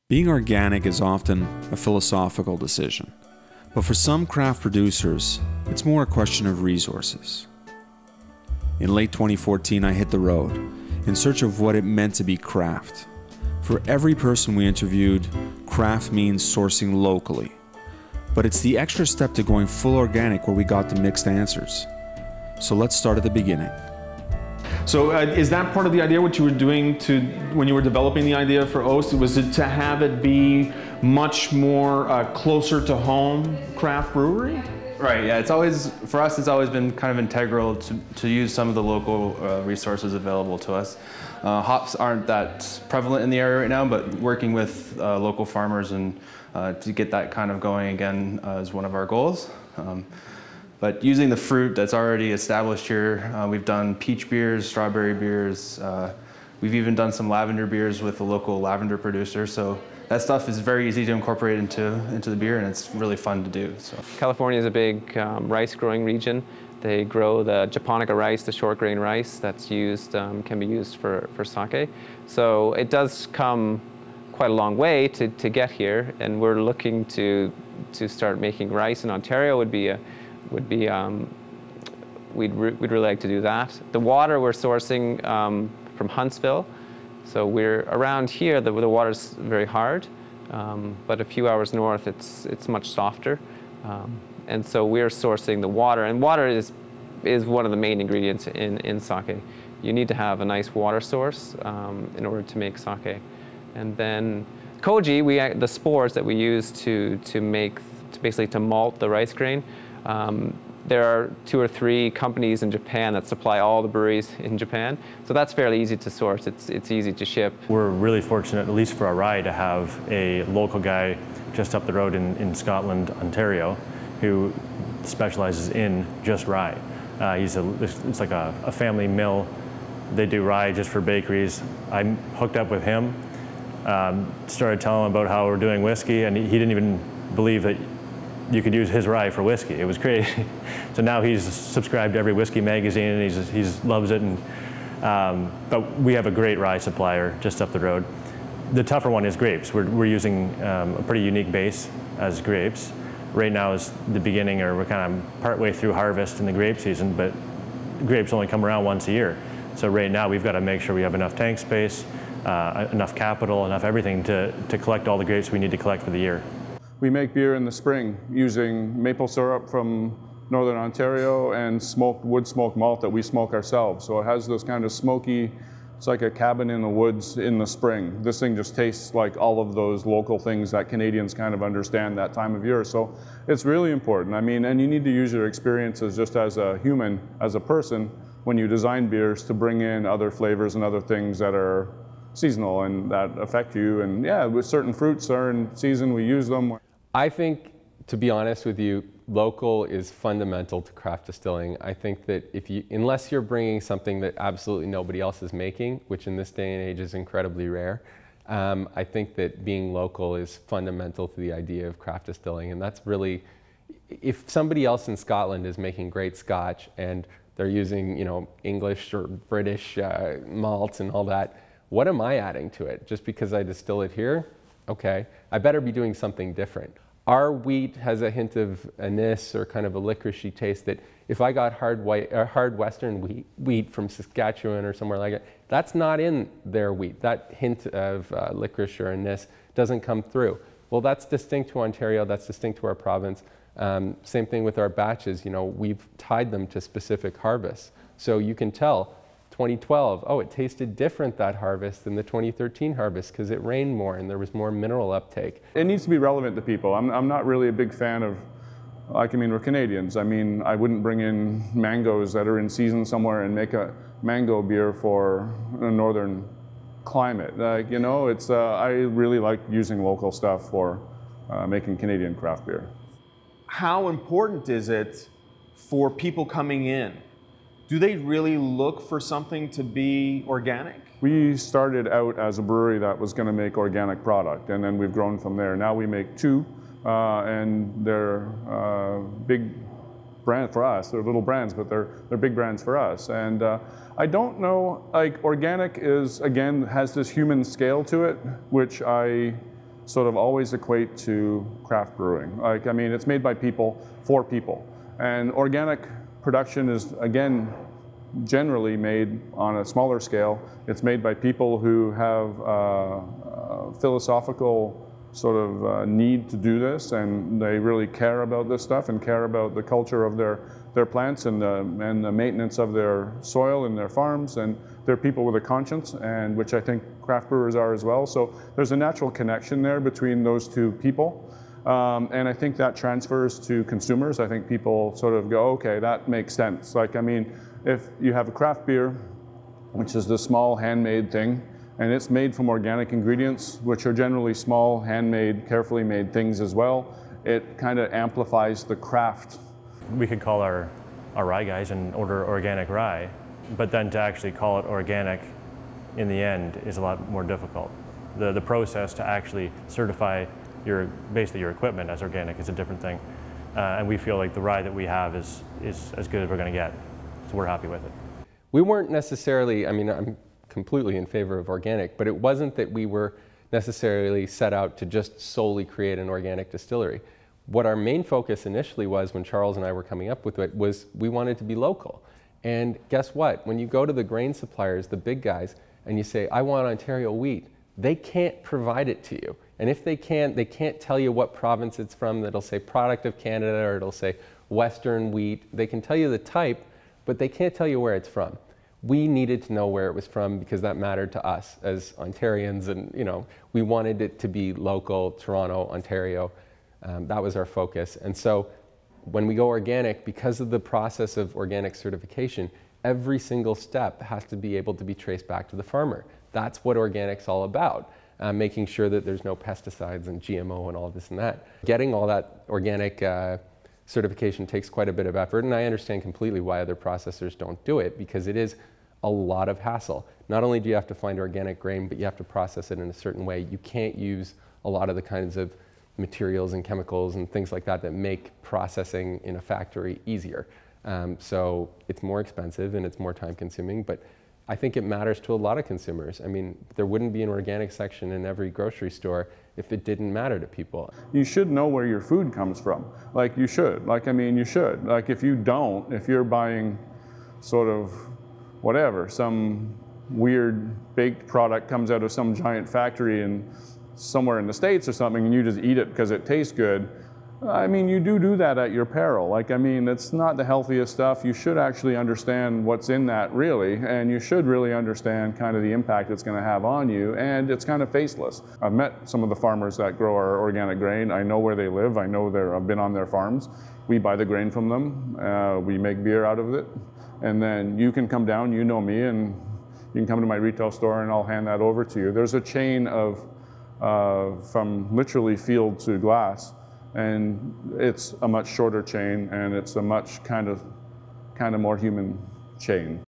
Being organic is often a philosophical decision, but for some craft producers, it's more a question of resources. In late 2014, I hit the road in search of what it meant to be craft. For every person we interviewed, craft means sourcing locally. But it's the extra step to going full organic where we got the mixed answers. So let's start at the beginning. So is that part of the idea, what you were doing when you were developing the idea for Oast? Was it to have it be much more closer to home craft brewery? Right, yeah, for us it's always been kind of integral to use some of the local resources available to us. Hops aren't that prevalent in the area right now, but working with local farmers and to get that kind of going again is one of our goals. But using the fruit that's already established here, we've done peach beers, strawberry beers, we've even done some lavender beers with a local lavender producer. So that stuff is very easy to incorporate into the beer, and it's really fun to do. So. California is a big rice growing region. They grow the japonica rice, the short grain rice that's used, can be used for sake. So it does come quite a long way to get here, and we're looking to start making rice in Ontario. We'd really like to do that. The water we're sourcing from Huntsville. So we're around here, the water's very hard, but a few hours north it's much softer. And so we're sourcing the water, and water is one of the main ingredients in sake. You need to have a nice water source in order to make sake. And then koji, the spores that we use to basically malt the rice grain. There are 2 or 3 companies in Japan that supply all the breweries in Japan. So that's fairly easy to source. It's easy to ship. We're really fortunate, at least for our rye, to have a local guy just up the road in Scotland, Ontario, who specializes in just rye. It's like a family mill. They do rye just for bakeries. I hooked up with him, started telling him about how we're doing whiskey, and he didn't even believe that you could use his rye for whiskey. It was crazy. So now he's subscribed to every whiskey magazine, and he loves it. But we have a great rye supplier just up the road. The tougher one is grapes. We're using a pretty unique base as grapes. Right now is the beginning, or we're kind of partway through harvest in the grape season, but grapes only come around once a year. So right now we've got to make sure we have enough tank space, enough capital, enough everything to collect all the grapes we need to collect for the year. We make beer in the spring using maple syrup from Northern Ontario and wood smoked malt that we smoke ourselves. So it has this kind of smoky, it's like a cabin in the woods in the spring. This thing just tastes like all of those local things that Canadians kind of understand that time of year. So it's really important. I mean, and you need to use your experiences just as a human, as a person, when you design beers to bring in other flavors and other things that are seasonal and that affect you. And yeah, with certain fruits are in season, we use them. I think, to be honest with you, local is fundamental to craft distilling. I think that unless you're bringing something that absolutely nobody else is making, which in this day and age is incredibly rare, I think that being local is fundamental to the idea of craft distilling. And that's really, if somebody else in Scotland is making great Scotch and they're using, English or British malts and all that, what am I adding to it? Just because I distill it here? Okay, I better be doing something different. Our wheat has a hint of anise or kind of a licoricey taste that if I got hard Western wheat from Saskatchewan or somewhere like that, that's not in their wheat. That hint of licorice or anise doesn't come through. Well, that's distinct to Ontario, that's distinct to our province. Same thing with our batches, we've tied them to specific harvests. So you can tell 2012, oh, it tasted different that harvest than the 2013 harvest because it rained more and there was more mineral uptake. It needs to be relevant to people. I'm not really a big fan of, we're Canadians. I wouldn't bring in mangoes that are in season somewhere and make a mango beer for a northern climate. I really like using local stuff for making Canadian craft beer. How important is it for people coming in? Do they really look for something to be organic? We started out as a brewery that was going to make organic product, and then we've grown from there. Now we make 2, and they're big brand for us. They're little brands, but they're big brands for us. And I don't know, like organic is, again, has this human scale to it, which I sort of always equate to craft brewing. Like, I mean, it's made by people, for people. And organic production is, again, generally made on a smaller scale. It's made by people who have philosophical sort of need to do this, and they really care about this stuff and care about the culture of their plants and the maintenance of their soil and their farms, and they're people with a conscience, and which I think craft brewers are as well. So there's a natural connection there between those two people. And I think that transfers to consumers. I think people sort of go, okay, that makes sense. Like, I mean, if you have a craft beer, which is the small handmade thing, and it's made from organic ingredients, which are generally small, handmade, carefully made things as well, it kind of amplifies the craft. We could call our rye guys and order organic rye, but then to actually call it organic in the end is a lot more difficult. The process to actually certify basically your equipment as organic is a different thing. And we feel like the rye that we have is as good as we're going to get. So we're happy with it. We weren't necessarily, I mean, I'm completely in favor of organic, but it wasn't that we were necessarily set out to just solely create an organic distillery. What our main focus initially was, when Charles and I were coming up with it, was we wanted to be local. And guess what? When you go to the grain suppliers, the big guys, and you say, I want Ontario wheat, they can't provide it to you. And if they can't tell you what province it's from. It'll say product of Canada, or it'll say Western wheat. They can tell you the type, but they can't tell you where it's from. We needed to know where it was from because that mattered to us as Ontarians, and we wanted it to be local, Toronto, Ontario. That was our focus. And so when we go organic, because of the process of organic certification, every single step has to be able to be traced back to the farmer. That's what organic's all about. Making sure that there's no pesticides and GMO and all this and that. Getting all that organic certification takes quite a bit of effort, and I understand completely why other processors don't do it, because it is a lot of hassle. Not only do you have to find organic grain, but you have to process it in a certain way. You can't use a lot of the kinds of materials and chemicals and things like that that make processing in a factory easier. So it's more expensive and it's more time consuming, but I think it matters to a lot of consumers. I mean, there wouldn't be an organic section in every grocery store if it didn't matter to people. You should know where your food comes from. Like, you should. Like, I mean, you should. Like, if you don't, if you're buying sort of whatever, some weird baked product comes out of some giant factory in somewhere in the States or something, and you just eat it because it tastes good, I mean, you do that at your peril. Like, I mean, it's not the healthiest stuff. You should actually understand what's in that, really, and you should really understand kind of the impact it's going to have on you, and it's kind of faceless. I've met some of the farmers that grow our organic grain. I know where they live. I know I've been on their farms. We buy the grain from them. We make beer out of it, and then you can come down, you know me, and you can come to my retail store and I'll hand that over to you. There's a chain of, from literally field to glass, and it's a much shorter chain, and it's a much kind of more human chain.